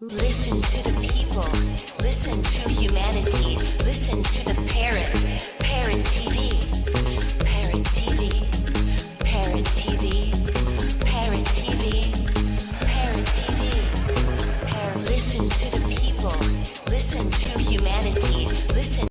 Listen to the people. Listen to humanity. Listen to the parrot. Parrot TV. Parrot TV. Parrot TV. Parrot TV. Parrot TV. Parrot. Listen to the people. Listen to humanity. Listen.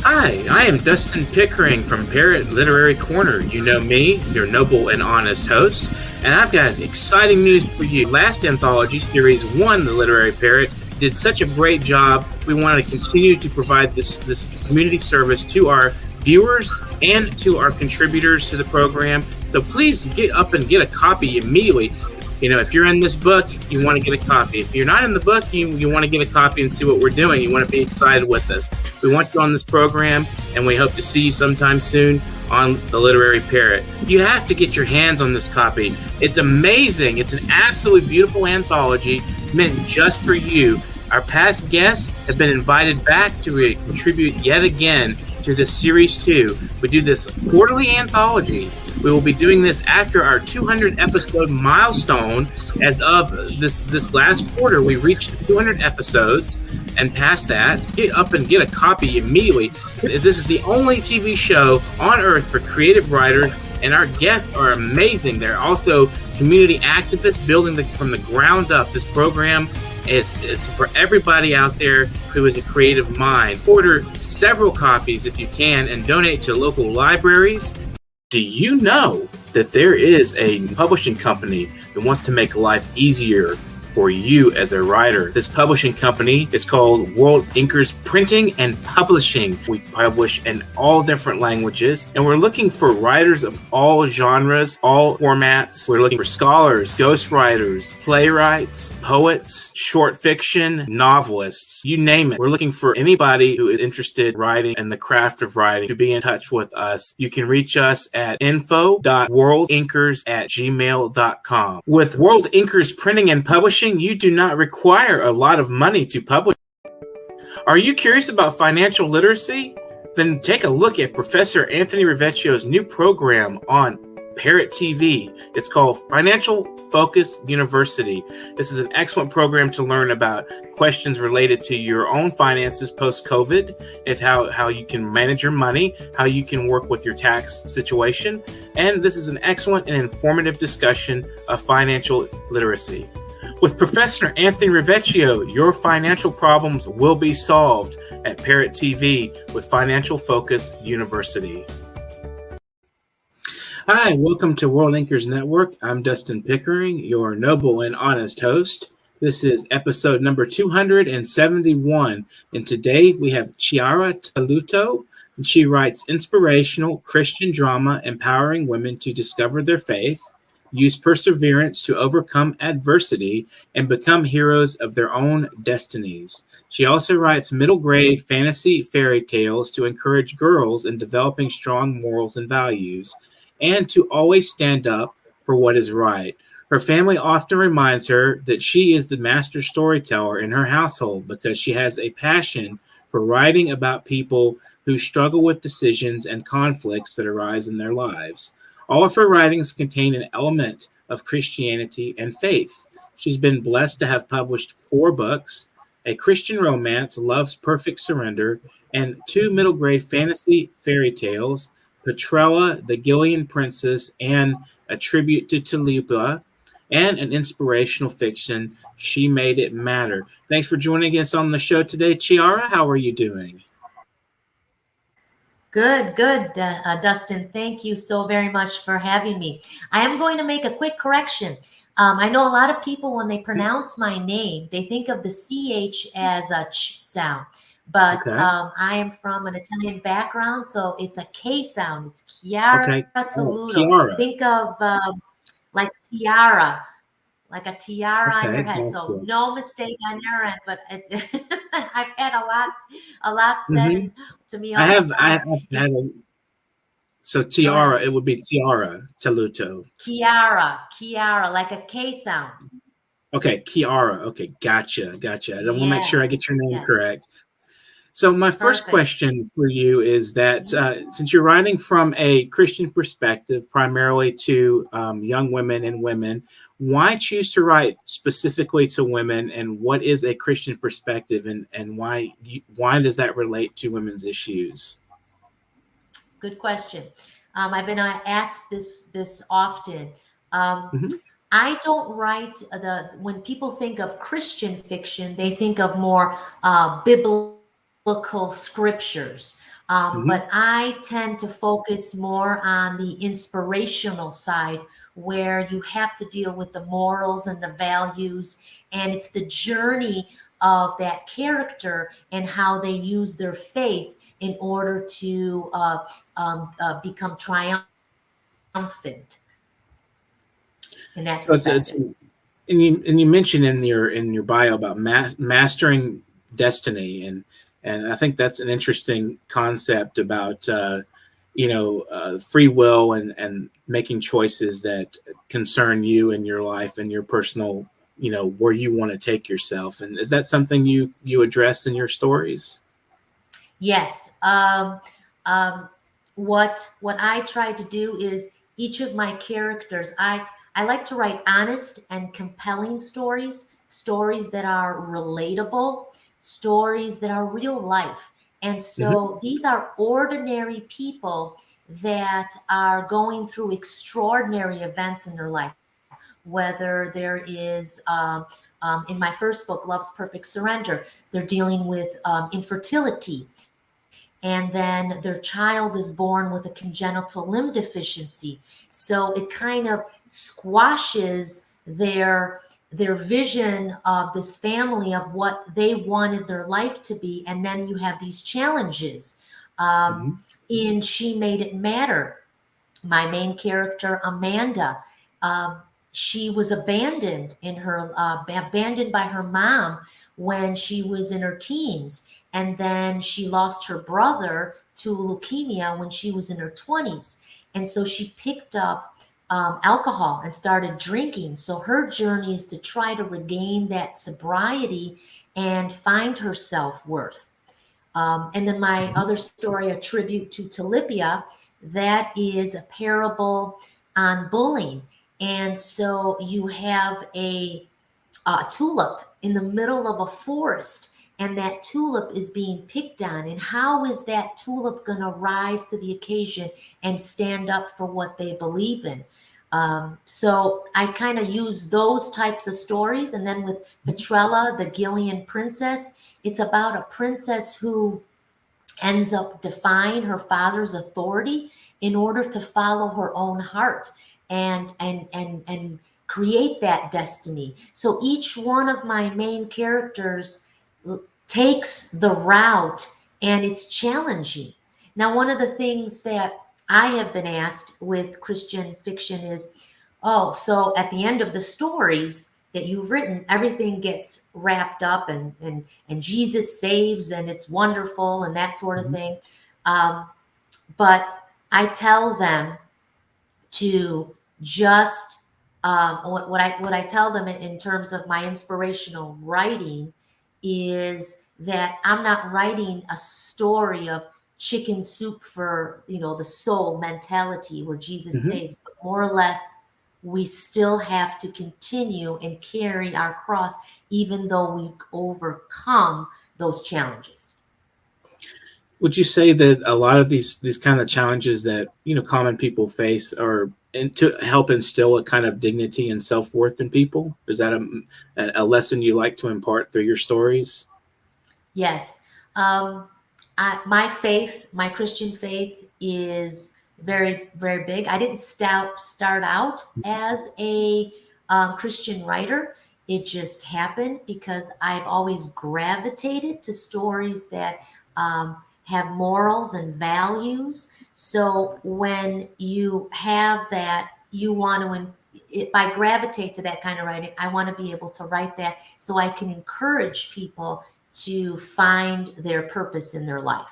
Hi, I am Dustin Pickering from Parrot Literary Corner. You know me, your noble and honest host, and I've got exciting news for you. Last anthology, Series 1, The Literary Parrot, did such a great job. We want to continue to provide this community service to our viewers and to our contributors to the program. So please get up and get a copy immediately. You know, if you're in this book, you want to get a copy. If you're not in the book, you want to get a copy and see what we're doing. You want to be excited with us. We want you on this program, and we hope to see you sometime soon on The Literary Parrot. You have to get your hands on this copy. It's amazing. It's an absolutely beautiful anthology meant just for you. Our past guests have been invited back to contribute yet again to this Series 2. We do this quarterly anthology. We will be doing this after our 200 episode milestone. As of this last quarter, we reached 200 episodes, and past that, get up and get a copy immediately. This is the only TV show on earth for creative writers, and our guests are amazing. They're also community activists building from the ground up. This program is for everybody out there who is a creative mind. Order several copies if you can and donate to local libraries. Do you know that there is a publishing company that wants to make life easier for you as a writer? This publishing company is called World Inkers Printing and Publishing. We publish in all different languages, and we're looking for writers of all genres, all formats. We're looking for scholars, ghostwriters, playwrights, poets, short fiction, novelists, you name it. We're looking for anybody who is interested in writing and the craft of writing to be in touch with us. You can reach us at info.worldinkers@gmail.com. With World Inkers Printing and Publishing, you do not require a lot of money to publish. Are you curious about financial literacy? Then take a look at Professor Anthony Rivecchio's new program on Parrot TV. It's called Financial Focus University. This is an excellent program to learn about questions related to your own finances post-COVID, and how you can manage your money, how you can work with your tax situation. And this is an excellent and informative discussion of financial literacy. With Professor Anthony Rivecchio, your financial problems will be solved at Parrot TV with Financial Focus University. Hi, welcome to World Inkers Network. I'm Dustin Pickering, your noble and honest host. This is episode number 271, and today we have Chiara Talluto. And she writes inspirational Christian drama empowering women to discover their faith, use perseverance to overcome adversity, and become heroes of their own destinies. She also writes middle-grade fantasy fairy tales to encourage girls in developing strong morals and values, and to always stand up for what is right. Her family often reminds her that she is the master storyteller in her household because she has a passion for writing about people who struggle with decisions and conflicts that arise in their lives. All of her writings contain an element of Christianity and faith. She's been blessed to have published 4 books, a Christian romance, Love's Perfect Surrender, and 2 middle-grade fantasy fairy tales, Petrella, the Gillian Princess, and A Tribute to Tulipa, and an inspirational fiction, She Made It Matter. Thanks for joining us on the show today, Chiara. How are you doing? Good, Dustin. Thank you so very much for having me. I am going to make a quick correction. I know a lot of people, when they pronounce my name, they think of the CH as a ch sound. But okay. I am from an Italian background, so it's a K sound. It's Chiara Talluto. Chiara. Think of like tiara, like a tiara on your head. So cool. No mistake on your end, but it's I've had a lot said to me. I have had so tiara, it would be Chiara Talluto. Chiara, like a K sound. Okay, Chiara. Okay, gotcha. I want to make sure I get your name correct. So my first Perfect. question for you is that since you're writing from a Christian perspective, primarily to young women and women, why choose to write specifically to women, and what is a Christian perspective, and why does that relate to women's issues? Good question. I've been asked this often. Um, Hmm. I don't write when people think of Christian fiction, they think of more biblical scriptures. Hmm. But I tend to focus more on the inspirational side, where you have to deal with the morals and the values, and it's the journey of that character and how they use their faith in order to become triumphant in that So it's perspective. and you mentioned in your bio about mastering destiny, and I think that's an interesting concept about free will and making choices that concern you and your life and your personal, where you want to take yourself. And is that something you address in your stories? Yes. Um, what I try to do is each of my characters. I like to write honest and compelling stories, stories that are relatable, stories that are real life. And Hmm. so these are ordinary people that are going through extraordinary events in their life, whether there is in my first book, Love's Perfect Surrender, they're dealing with infertility, and then their child is born with a congenital limb deficiency. So it kind of squashes their vision of this family, of what they wanted their life to be. And then you have these challenges. Um, Hmm. in She Made It Matter, my main character, Amanda, um, she was abandoned by her mom when she was in her teens, and then she lost her brother to leukemia when she was in her 20s, and so she picked up alcohol and started drinking. So her journey is to try to regain that sobriety and find her self-worth. And then my other story, A Tribute to Talipia, that is a parable on bullying. And so you have a tulip in the middle of a forest, and that tulip is being picked on. And how is that tulip going to rise to the occasion and stand up for what they believe in? So I kind of use those types of stories. And then with Petrella, the Gillian princess, it's about a princess who ends up defying her father's authority in order to follow her own heart and create that destiny. So each one of my main characters takes the route, and it's challenging. Now, one of the things that I have been asked with Christian fiction is, oh, so at the end of the stories that you've written, everything gets wrapped up, and Jesus saves, and it's wonderful, and that sort of Hmm. thing. Um, but I tell them to just what I tell them in terms of my inspirational writing is that I'm not writing a story of chicken soup for the soul mentality where Jesus Hmm. saves, but more or less we still have to continue and carry our cross even though we overcome those challenges. Would you say that a lot of these kind of challenges that common people face are to help instill a kind of dignity and self worth in people? Is that a lesson you like to impart through your stories? Yes. My faith, my Christian faith, is very, very big. I didn't start out as a Christian writer. It just happened because I've always gravitated to stories that have morals and values. So when you have that, you want to, if I gravitate to that kind of writing, I want to be able to write that so I can encourage people to find their purpose in their life.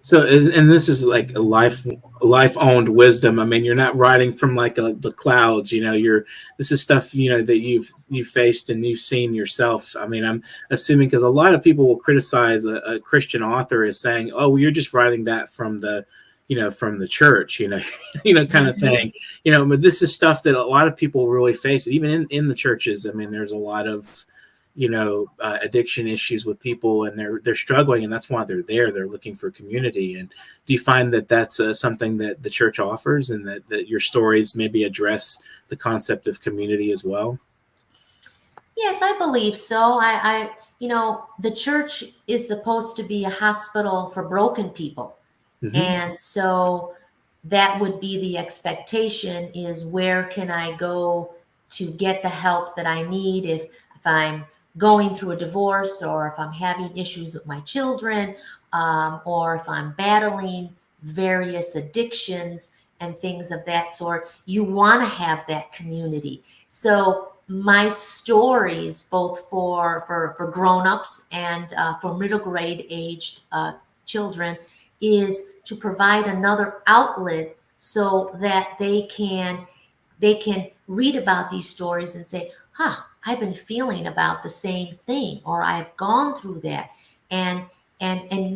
So, and this is like a life owned wisdom. I mean, you're not writing from like the clouds. This is stuff that you've faced and you've seen yourself. I mean, I'm assuming because a lot of people will criticize a Christian author as saying, "Oh, well, you're just writing that from from the church," kind of thing. But this is stuff that a lot of people really face, even in the churches. I mean, there's a lot of addiction issues with people, and they're struggling, and that's why they're there. They're looking for community. And do you find that that's something that the church offers, and that your stories maybe address the concept of community as well? Yes, I believe so. The church is supposed to be a hospital for broken people. Mm-hmm. And so that would be the expectation, is where can I go to get the help that I need if I'm going through a divorce, or if I'm having issues with my children, or if I'm battling various addictions and things of that sort. You want to have that community. So my stories, both for grown-ups and for middle grade aged children, is to provide another outlet so that they can read about these stories and say, I've been feeling about the same thing, or I've gone through that, and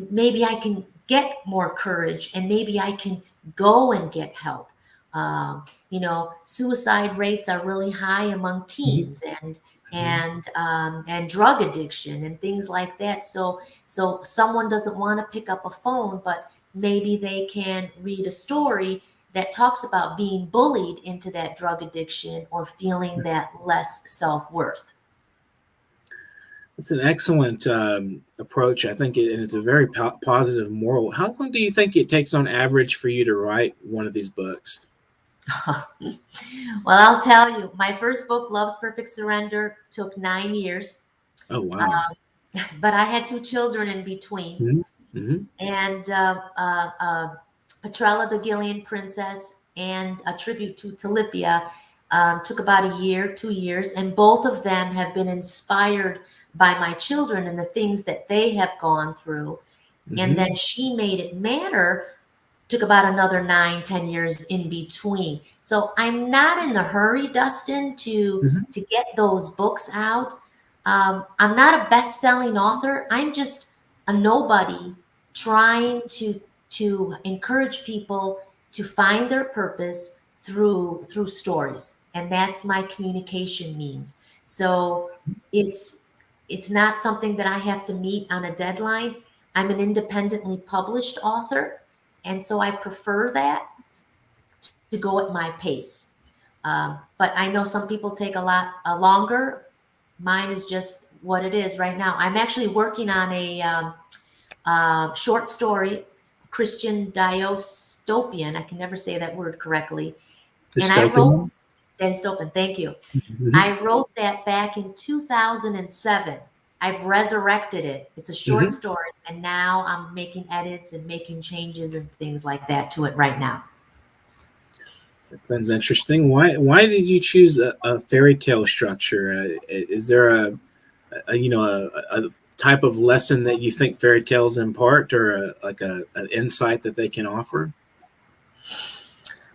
maybe I can get more courage, and maybe I can go and get help. Suicide rates are really high among teens, and drug addiction and things like that. So someone doesn't want to pick up a phone, but maybe they can read a story that talks about being bullied into that drug addiction, or feeling that less self-worth. It's an excellent approach, I think, and it's a very positive moral. How long do you think it takes on average for you to write one of these books? Well, I'll tell you, my first book, Love's Perfect Surrender, took 9 years. Oh, wow. But I had 2 children in between. Mm-hmm. And Petrella the Gillian Princess and A Tribute to Talipia took about a year, 2 years, and both of them have been inspired by my children and the things that they have gone through. Mm-hmm. And then She Made It Matter took about another 9-10 years in between. So I'm not in the hurry, Dustin, to get those books out. I'm not a best-selling author. I'm just a nobody trying to encourage people to find their purpose through stories, and that's my communication means. So it's not something that I have to meet on a deadline. I'm an independently published author, and so I prefer that, to go at my pace. But I know some people take a lot longer. Mine is just what it is right now. I'm actually working on a short story, Christian dystopian. I can never say that word correctly. And I wrote dystopian. Thank you. Mm-hmm. I wrote that back in 2007. I've resurrected it. It's a short story, and now I'm making edits and making changes and things like that to it right now. That sounds interesting. Why did you choose a fairy tale structure? Is there a type of lesson that you think fairy tales impart, or an insight that they can offer?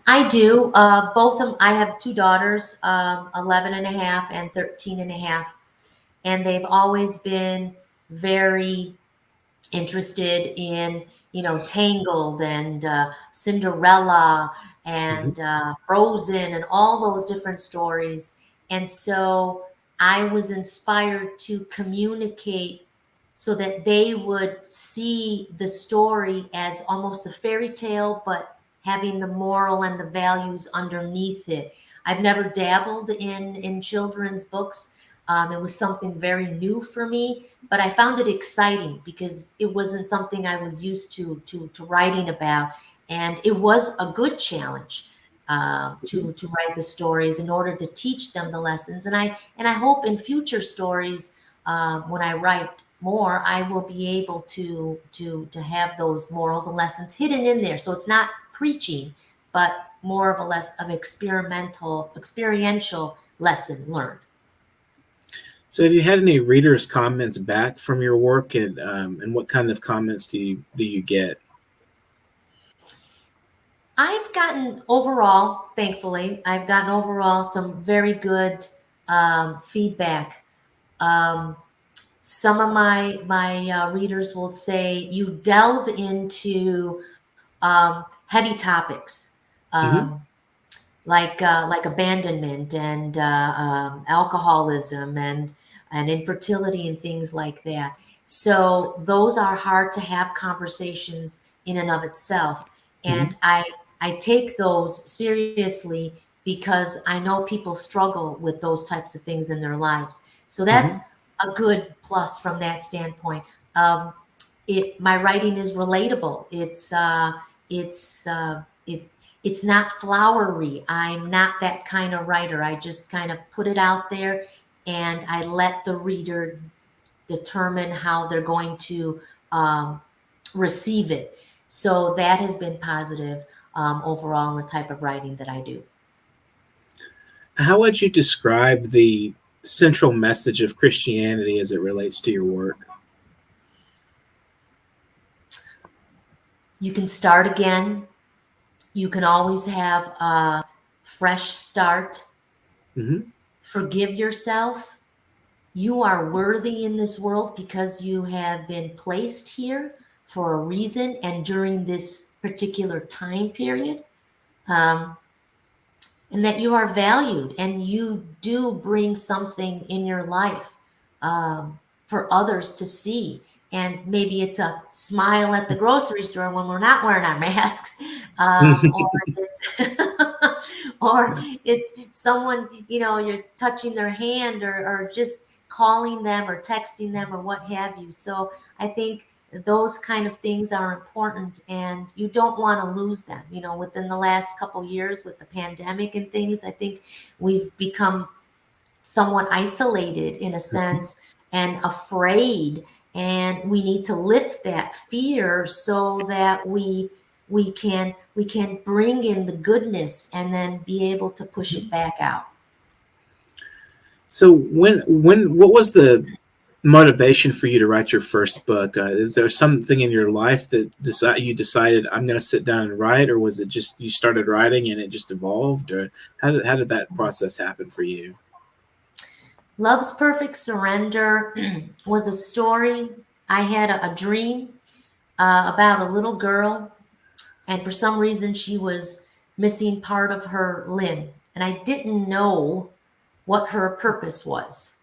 I do. Both of them. I have 2 daughters, 11 and a half and 13 and a half. And they've always been very interested in, Tangled and Cinderella and Frozen and all those different stories. And so I was inspired to communicate so that they would see the story as almost a fairy tale, but having the moral and the values underneath it. I've never dabbled in children's books. It was something very new for me, but I found it exciting because it wasn't something I was used to writing about. And it was a good challenge to write the stories in order to teach them the lessons. And I hope in future stories, when I write more, I will be able to have those morals and lessons hidden in there. So it's not preaching, but more of an experiential lesson learned. So, have you had any readers' comments back from your work, and what kind of comments do you get? I've gotten overall, thankfully, I've gotten overall some very good feedback. Um, some of my readers will say you delve into heavy topics. Hmm. Um, like abandonment and alcoholism and infertility and things like that. So those are hard to have conversations in and of itself, Hmm. and I take those seriously because I know people struggle with those types of things in their lives. So that's Hmm. a good plus from that standpoint. Um, my writing is relatable. It's it's not flowery. I'm not that kind of writer. I just kind of put it out there and I let the reader determine how they're going to um, receive it. So that has been positive overall in the type of writing that I do. How would you describe the central message of Christianity as it relates to your work? You can start again. You can always have a fresh start. Hmm. Forgive yourself. You are worthy in this world because you have been placed here for a reason and during this particular time period. Um, and that you are valued and you do bring something in your life for others to see. And maybe it's a smile at the grocery store when we're not wearing our masks, or it's or it's someone, you're touching their hand, or just calling them or texting them or what have you. So I think those kind of things are important and you don't want to lose them. Within the last couple years with the pandemic and things, I think we've become somewhat isolated in a sense and afraid, and we need to lift that fear so that we can bring in the goodness and then be able to push it back out. So what was the motivation for you to write your first book? Is there something in your life that you decided I'm going to sit down and write, or was it just you started writing and it just evolved, or how did that process happen for you? Love's Perfect Surrender was a story. I had a dream about a little girl, and for some reason, she was missing part of her limb. And I didn't know what her purpose was.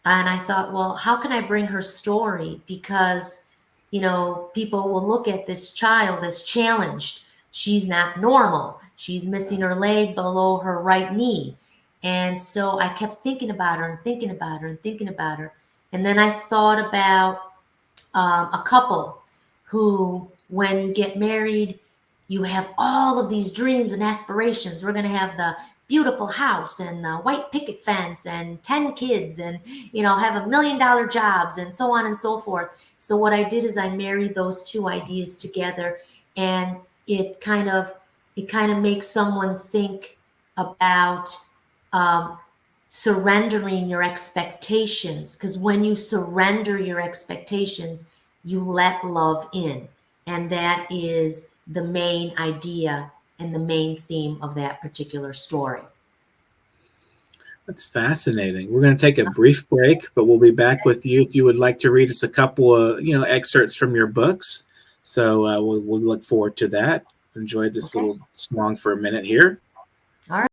And I thought, well, how can I bring her story? Because, people will look at this child as challenged. She's not normal. She's missing her leg below her right knee. And so I kept thinking about her and thinking about her and thinking about her. And then I thought about a couple who, when you get married, you have all of these dreams and aspirations. We're going to have the beautiful house and the white picket fence and 10 kids and, have $1 million jobs and so on and so forth. So what I did is I married those two ideas together, and it kind of makes someone think about um, surrendering your expectations, because when you surrender your expectations, you let love in. And that is the main idea and the main theme of that particular story. That's fascinating. We're going to take a brief break, but we'll be back with you if you would like to read us a couple of excerpts from your books. So we'll look forward to that. Enjoy this Okay. little song for a minute here. All right.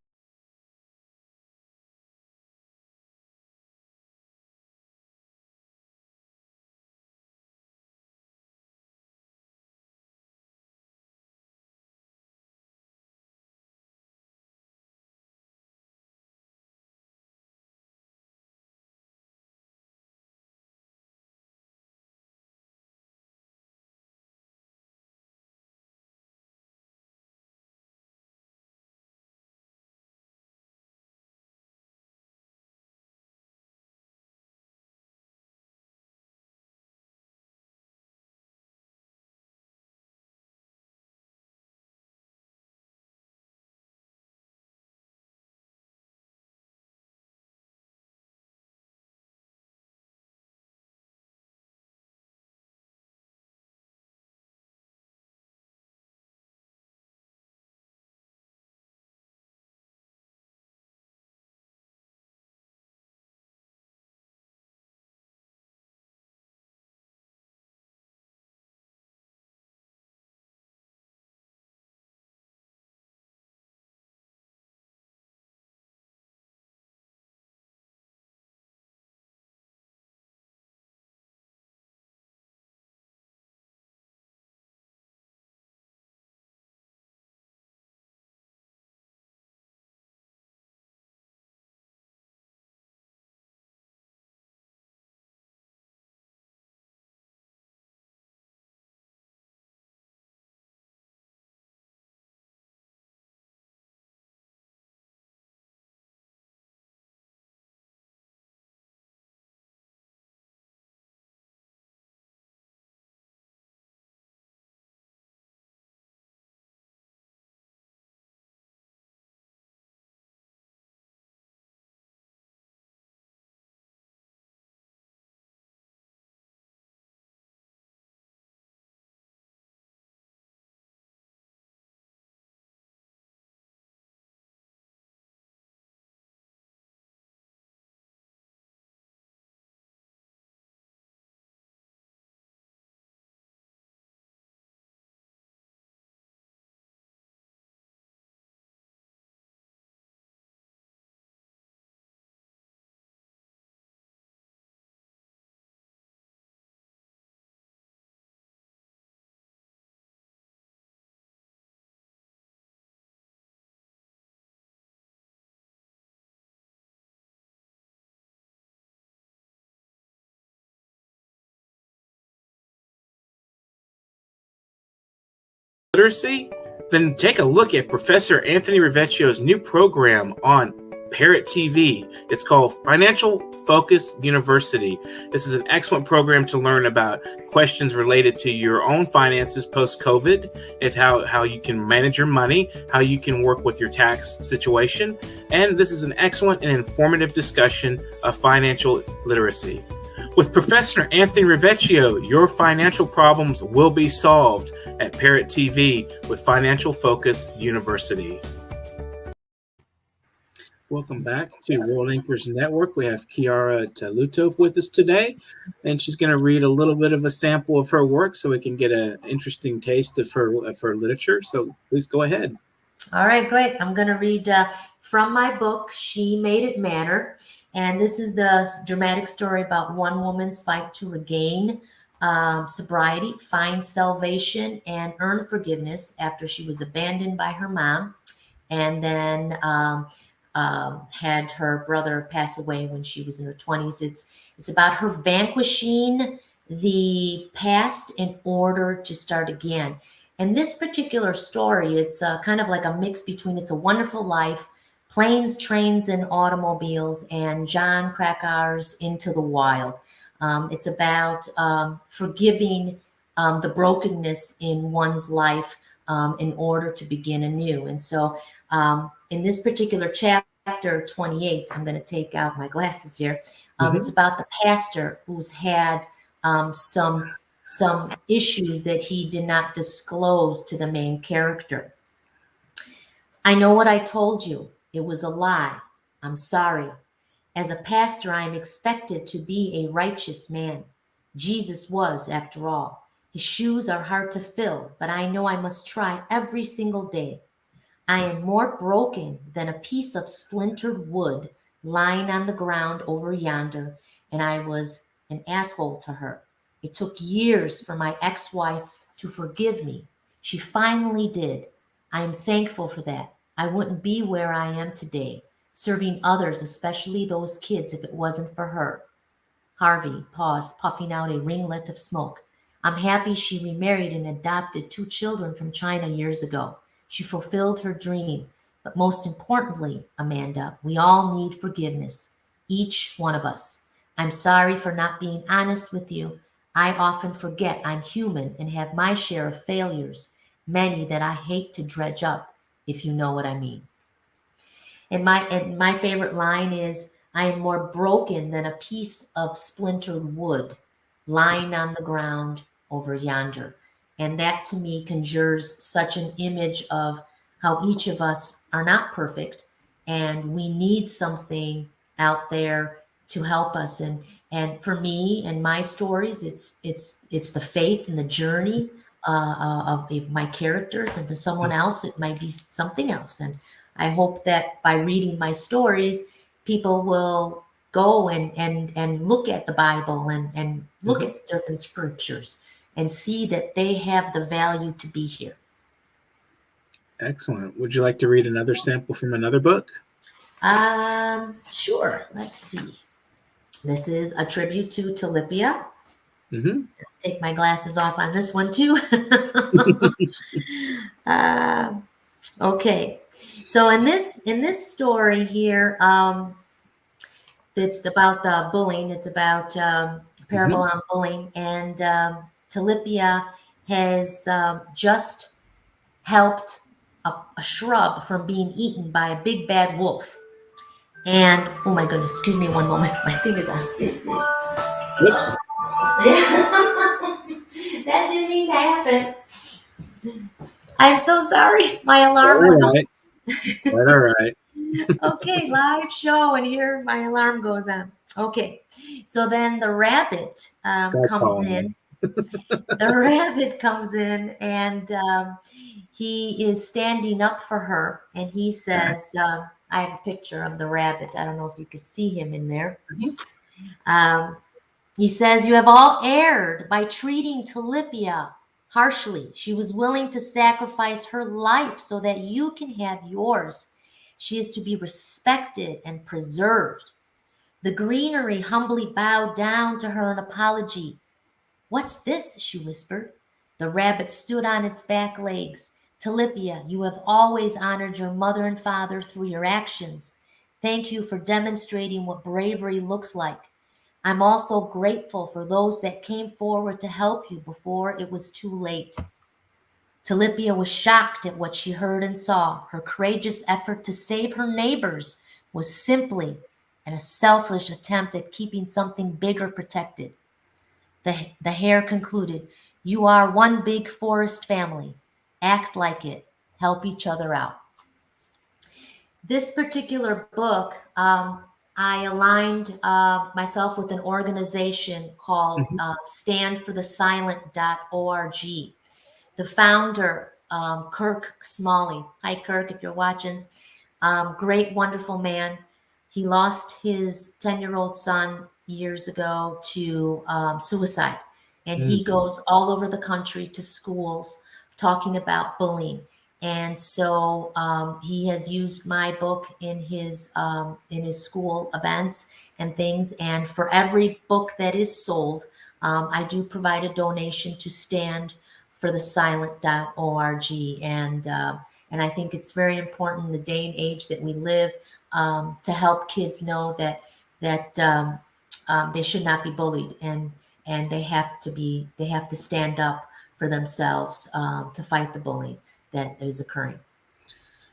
literacy? Then take a look at Professor Anthony Rivecchio's new program on Parrot TV. It's called Financial Focus University. This is an excellent program to learn about questions related to your own finances post-COVID, and how you can manage your money, how you can work with your tax situation. And this is an excellent and informative discussion of financial literacy. With Professor Anthony Rivecchio, your financial problems will be solved at Parrot TV with Financial Focus University. Welcome back to World Anchors Network. We have Chiara Talluto with us today, and she's going to read a little bit of a sample of her work so we can get an interesting taste of her literature. So please go ahead. All right, great. I'm going to read from my book, She Made It Matter. And this is the dramatic story about one woman's fight to regain sobriety, find salvation, and earn forgiveness after she was abandoned by her mom, and then had her brother pass away when she was in her 20s. It's about her vanquishing the past in order to start again. And this particular story, it's kind of like a mix between It's a Wonderful Life, Planes, Trains, and Automobiles, and John Krakar's Into the Wild. It's about forgiving the brokenness in one's life in order to begin anew. And so in this particular chapter 28, I'm going to take out my glasses here. It's about the pastor who's had some issues that he did not disclose to the main character. I know what I told you. It was a lie. I'm sorry. As a pastor, I am expected to be a righteous man. Jesus was, after all. His shoes are hard to fill, but I know I must try every single day. I am more broken than a piece of splintered wood lying on the ground over yonder, and I was an asshole to her. It took years for my ex-wife to forgive me. She finally did. I am thankful for that. I wouldn't be where I am today, serving others, especially those kids, if it wasn't for her. Harvey paused, puffing out a ringlet of smoke. I'm happy she remarried and adopted 2 children from China years ago. She fulfilled her dream. But most importantly, Amanda, we all need forgiveness, each one of us. I'm sorry for not being honest with you. I often forget I'm human and have my share of failures, many that I hate to dredge up, if you know what I mean. And my favorite line is, I am more broken than a piece of splintered wood lying on the ground over yonder. And that to me conjures such an image of how each of us are not perfect, and we need something out there to help us. And for me and my stories, it's the faith and the journey of my characters, and for someone else it might be something else. And I hope that by reading my stories, people will go and look at the Bible and look at different scriptures and see that they have the value to be here. Excellent. Would you like to read another sample from another book? Sure. Let's see. This is a tribute to Talipia. Take my glasses off on this one too. Okay. So in this story here, it's about the bullying. It's about a parable on bullying, and Talipia has just helped a shrub from being eaten by a big bad wolf. And oh my goodness, excuse me one moment. My thing is on. Whoops. That didn't mean to happen. I'm so sorry. My alarm went off. Quite all right. Okay, live show, and here my alarm goes on. Okay, so then the rabbit comes in. The rabbit comes in, and he is standing up for her, and he says, I have a picture of the rabbit. I don't know if you could see him in there. He says, you have all erred by treating Talipia harshly. She was willing to sacrifice her life so that you can have yours. She is to be respected and preserved. The greenery humbly bowed down to her in apology. What's this? She whispered. The rabbit stood on its back legs. Talipia, you have always honored your mother and father through your actions. Thank you for demonstrating what bravery looks like. I'm also grateful for those that came forward to help you before it was too late. Talipia was shocked at what she heard and saw. Her courageous effort to save her neighbors was simply a selfish attempt at keeping something bigger protected. The hare concluded, you are one big forest family. Act like it. Help each other out. This particular book, I aligned myself with an organization called Mhm. standforthesilent.org. The founder, Kirk Smalley. Hi, Kirk, if you're watching. Great, wonderful man. He lost his 10-year-old son years ago to suicide. And he Mm. goes all over the country to schools talking about bullying. And so he has used my book in his school events and things. And for every book that is sold, I do provide a donation to Stand for the silent.org. And I think it's very important in the day and age that we live to help kids know that they should not be bullied, and they have to stand up for themselves to fight the bullying that is occurring.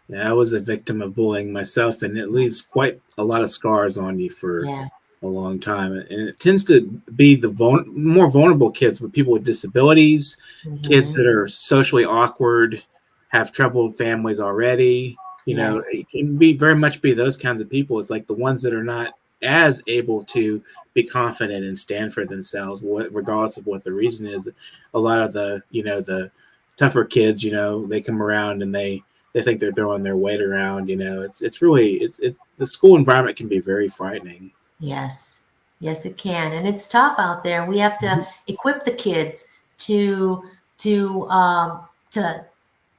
Yeah, I was a victim of bullying myself, and it leaves quite a lot of scars on you for Yeah. a long time. And it tends to be the more vulnerable kids, with people with disabilities, kids Hmm. that are socially awkward, have troubled families already. Yes. It can be very much be those kinds of people. It's like the ones that are not as able to be confident and stand for themselves, regardless of what the reason is. A lot of the tougher kids, they come around and they think they're throwing their weight around. It's really it's the school environment can be very frightening. Yes. Yes, it can, and it's tough out there. We have to Mhm. equip the kids to to um, to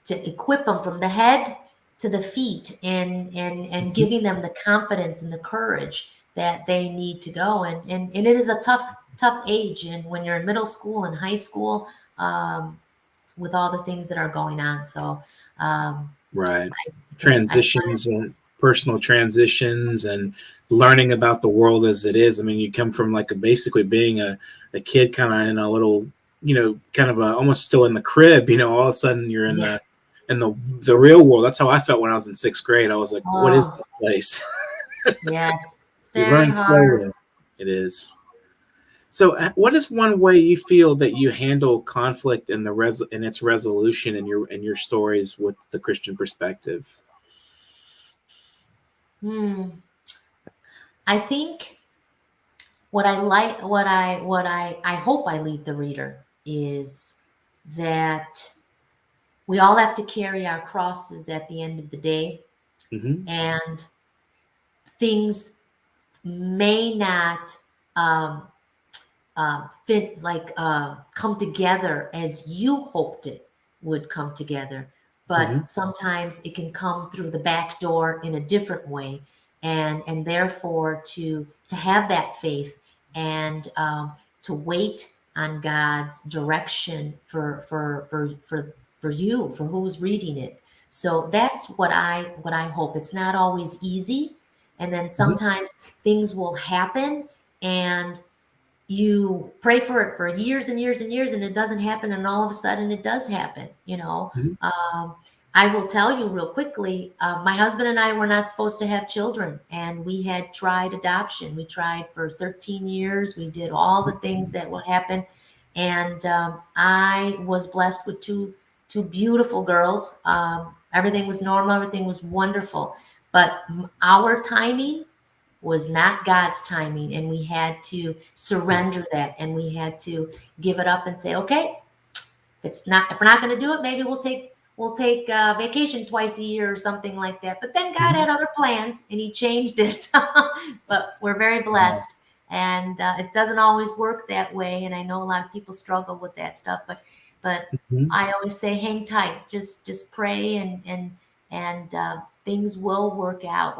to equip them from the head to the feet, and Mhm. giving them the confidence and the courage that they need to go. And it is a tough age, and when you're in middle school and high school, um, with all the things that are going on. So um, Right. I Transitions and personal transitions and learning about the world as it is. I mean, you come from like basically being a kid kind of in a little, kind of almost still in the crib, all of a sudden you're in yeah. the real world. That's how I felt when I was in sixth grade. I was like, what is Oh, this place? yes, it's You very learn hard. slowly. It is. So, what is one way you feel that you handle conflict and and its resolution in your stories with the Christian perspective? Hmm. I think what I hope I leave the reader is that we all have to carry our crosses at the end of the day, Hmm. and things may not um, fit like come together as you hoped it would come together, Hmm. but sometimes it can come through the back door in a different way, and therefore to have that faith, and to wait on God's direction for you, for who's reading it. So that's what I hope. It's not always easy, and then Hmm. sometimes things will happen, and you pray for it for years and years and years, and it doesn't happen, and all of a sudden it does happen. Hmm. I will tell you real quickly, my husband and I were not supposed to have children, and we had tried adoption. We tried for 13 years. We did all the things that would happen, and I was blessed with two beautiful girls. Everything was normal, everything was wonderful, but our timing was not God's timing, and we had to surrender that, and we had to give it up and say, okay, if we're not going to do it, maybe we'll take vacation twice a year or something like that. But then God Hmm. had other plans, and He changed it. But we're very Wow. blessed, and it doesn't always work that way. And I know a lot of people struggle with that stuff, but Hmm. I always say, hang tight, just pray, and things will work out,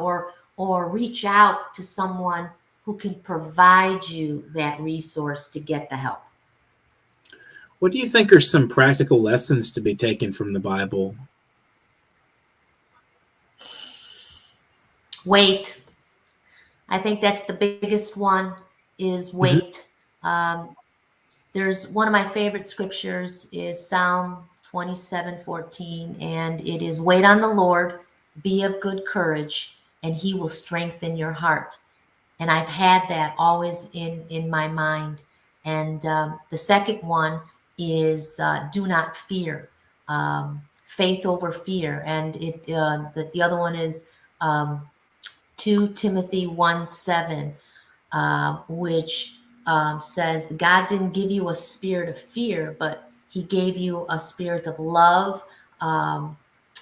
or reach out to someone who can provide you that resource to get the help. What do you think are some practical lessons to be taken from the Bible? Wait. I think that's the biggest one, is Hmm. wait. Um, there's one of my favorite scriptures is Psalm 27:14, and it is, wait on the Lord, be of good courage, and he will strengthen your heart. And I've had that always in my mind. And the second one is do not fear, faith over fear. And the other one is 2 Timothy 1:7, which says, God didn't give you a spirit of fear, but he gave you a spirit of love, um,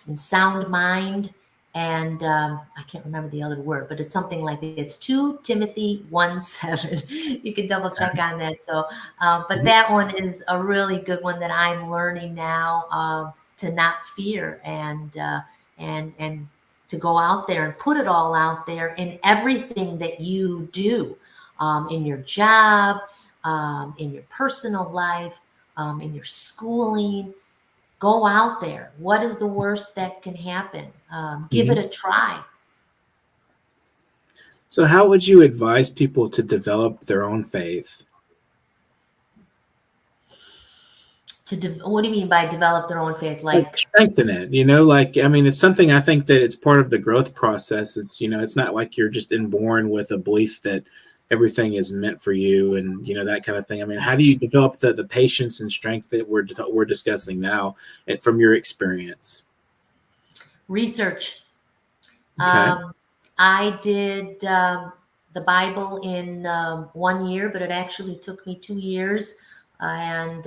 and sound mind. And I can't remember the other word, but it's something like that. It's 2 Timothy 1:7. You can double check on that. So, but that one is a really good one that I'm learning now, to not fear, and to go out there and put it all out there in everything that you do, in your job, in your personal life, in your schooling. Go out there. What is the worst that can happen? Give it Hmm. a try. So, how would you advise people to develop their own faith? What do you mean by develop their own faith? Like Like, strengthen it, like, I mean, it's something I think that it's part of the growth process. It's not like you're just inborn with a belief that everything is meant for you and that kind of thing. I mean, how do you develop the patience and strength that we're discussing now, and from your experience? research. Okay. I did the Bible in 1 year, but it actually took me 2 years and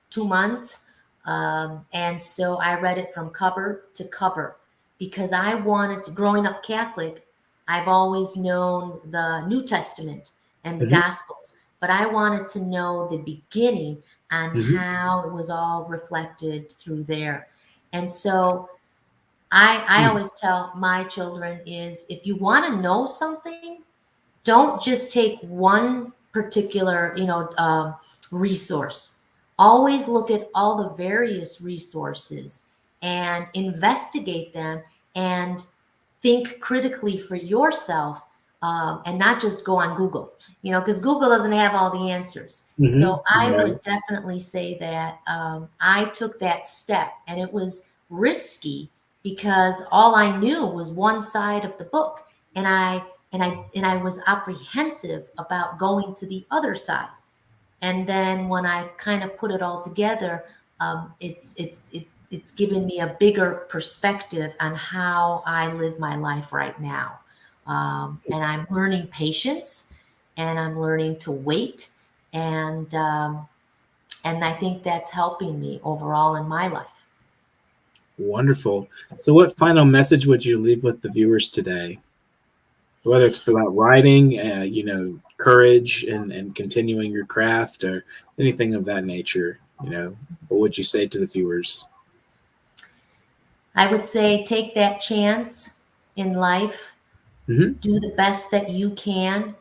2 months. And so I read it from cover to cover because I wanted to, growing up Catholic, I've always known the New Testament and the Hmm. Gospels, but I wanted to know the beginning and Hmm. how it was all reflected through there. And so I always tell my children is, if you want to know something, don't just take one particular, resource. Always look at all the various resources and investigate them, and think critically for yourself, and not just go on Google, because Google doesn't have all the answers. Hmm. So I Right. would definitely say that I took that step, and it was risky because all I knew was one side of the book, and I was apprehensive about going to the other side. And then when I kind of put it all together, it's given me a bigger perspective on how I live my life right now. And I'm learning patience, and I'm learning to wait, and I think that's helping me overall in my life. Wonderful. So, what final message would you leave with the viewers today? Whether it's about writing, courage and continuing your craft, or anything of that nature, what would you say to the viewers? I would say take that chance in life, Hmm. do the best that you can.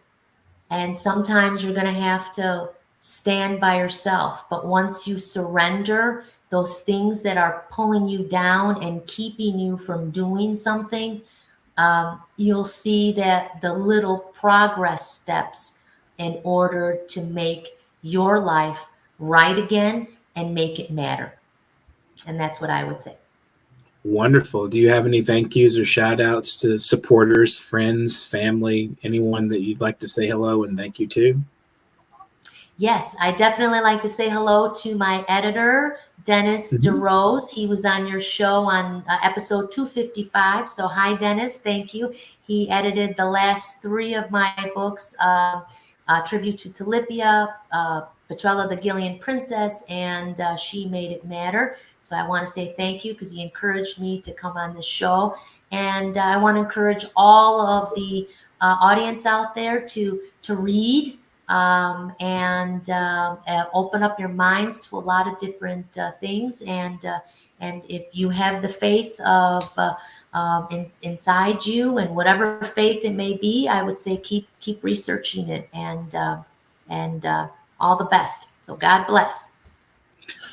And sometimes you're going to have to stand by yourself. But once you surrender those things that are pulling you down and keeping you from doing something, you'll see that the little progress steps in order to make your life right again and make it matter. And that's what I would say. Wonderful. Do you have any thank yous or shout outs to supporters, friends, family, anyone that you'd like to say hello and thank you to? Yes, I definitely like to say hello to my editor, Dennis Hmm. DeRose. He was on your show on episode 255. So, hi, Dennis. Thank you. He edited the last three of my books, Tribute to Talipia, Petrella the Gillian Princess, and She Made It Matter. So, I want to say thank you because he encouraged me to come on the show. And I want to encourage all of the audience out there to read, and open up your minds to a lot of different things. And if you have the faith of inside you, and whatever faith it may be, I would say keep researching it, and all the best. So God bless.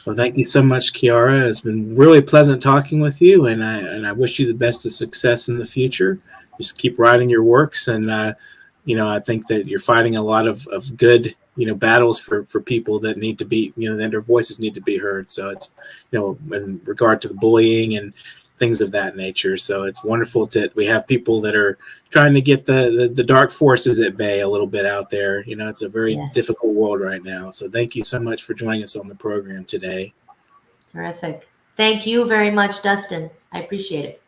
Well, thank you so much, Chiara. It's been really pleasant talking with you, and I wish you the best of success in the future. Just keep writing your works, and I think that you're fighting a lot of good battles for people that need to be that their voices need to be heard. So it's in regard to the bullying and things of that nature. So it's wonderful that we have people that are trying to get the dark forces at bay a little bit out there. It's a very difficult world right now. So thank you so much for joining us on the program today. Terrific. Thank you very much, Dustin. I appreciate it.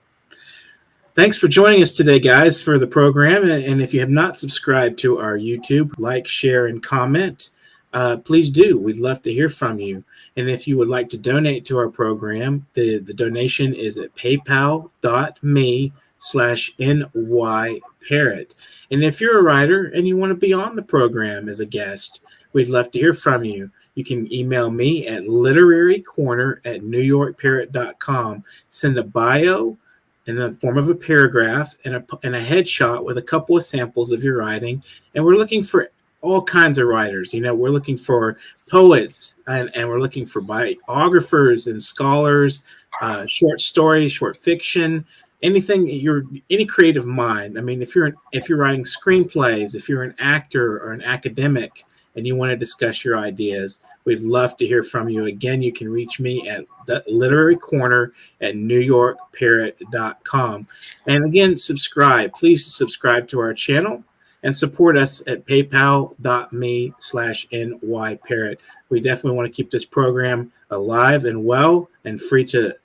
Thanks for joining us today, guys, for the program. And if you have not subscribed to our YouTube, like, share, and comment, please do. We'd love to hear from you. And if you would like to donate to our program, the donation is at paypal.me/nyparrot. And if you're a writer and you want to be on the program as a guest, we'd love to hear from you. You can email me at literarycorner@newyorkparrot.com. Send a bio in the form of a paragraph and a headshot with a couple of samples of your writing. And we're looking for all kinds of writers. We're looking for poets and we're looking for biographers and scholars, short stories, short fiction, anything, any creative mind. I mean, if you're writing screenplays, if you're an actor or an academic and you want to discuss your ideas, we'd love to hear from you. Again, you can reach me at the Literary Corner at newyorkparrot.com. And again, please subscribe to our channel and support us at paypal.me/nyparrot. We definitely want to keep this program alive and well and free to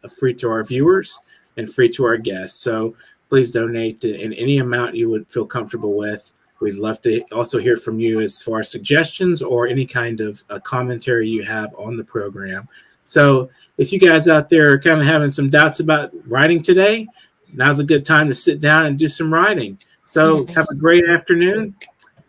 our viewers and free to our guests. So please donate in any amount you would feel comfortable with. We'd love to also hear from you as far as suggestions or any kind of commentary you have on the program. So if you guys out there are kind of having some doubts about writing today, now's a good time to sit down and do some writing. So have a great afternoon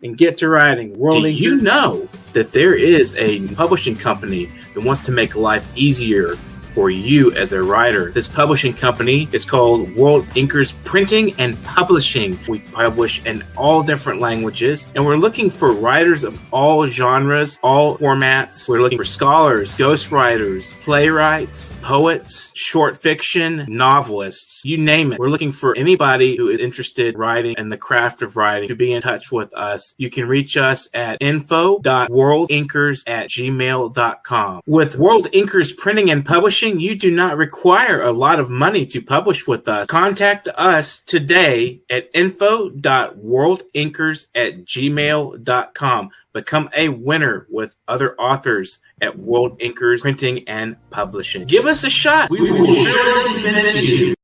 and get to writing. Do you know that there is a publishing company that wants to make life easier for you as a writer? This publishing company is called World Inkers Printing and Publishing. We publish in all different languages, and we're looking for writers of all genres, all formats. We're looking for scholars, ghostwriters, playwrights, poets, short fiction, novelists, you name it. We're looking for anybody who is interested in writing and the craft of writing to be in touch with us. You can reach us at info.worldinkers@gmail.com. With World Inkers Printing and Publishing, you do not require a lot of money to publish with us. Contact us today at info.worldinkers@gmail.com. Become a winner with other authors at World Inkers Printing and Publishing. Give us a shot. We will surely finish you.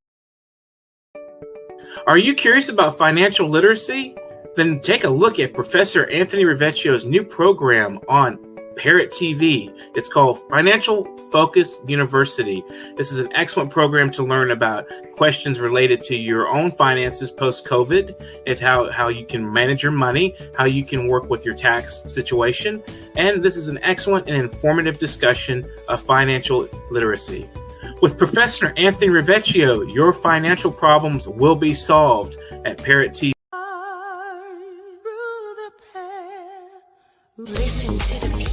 Are you curious about financial literacy? Then take a look at Professor Anthony Rivecchio's new program on Parrot TV. It's called Financial Focus University. This is an excellent program to learn about questions related to your own finances post-COVID, if how you can manage your money, how you can work with your tax situation. And this is an excellent and informative discussion of financial literacy. With Professor Anthony Rivecchio, your financial problems will be solved at Parrot TV. Listen to the people.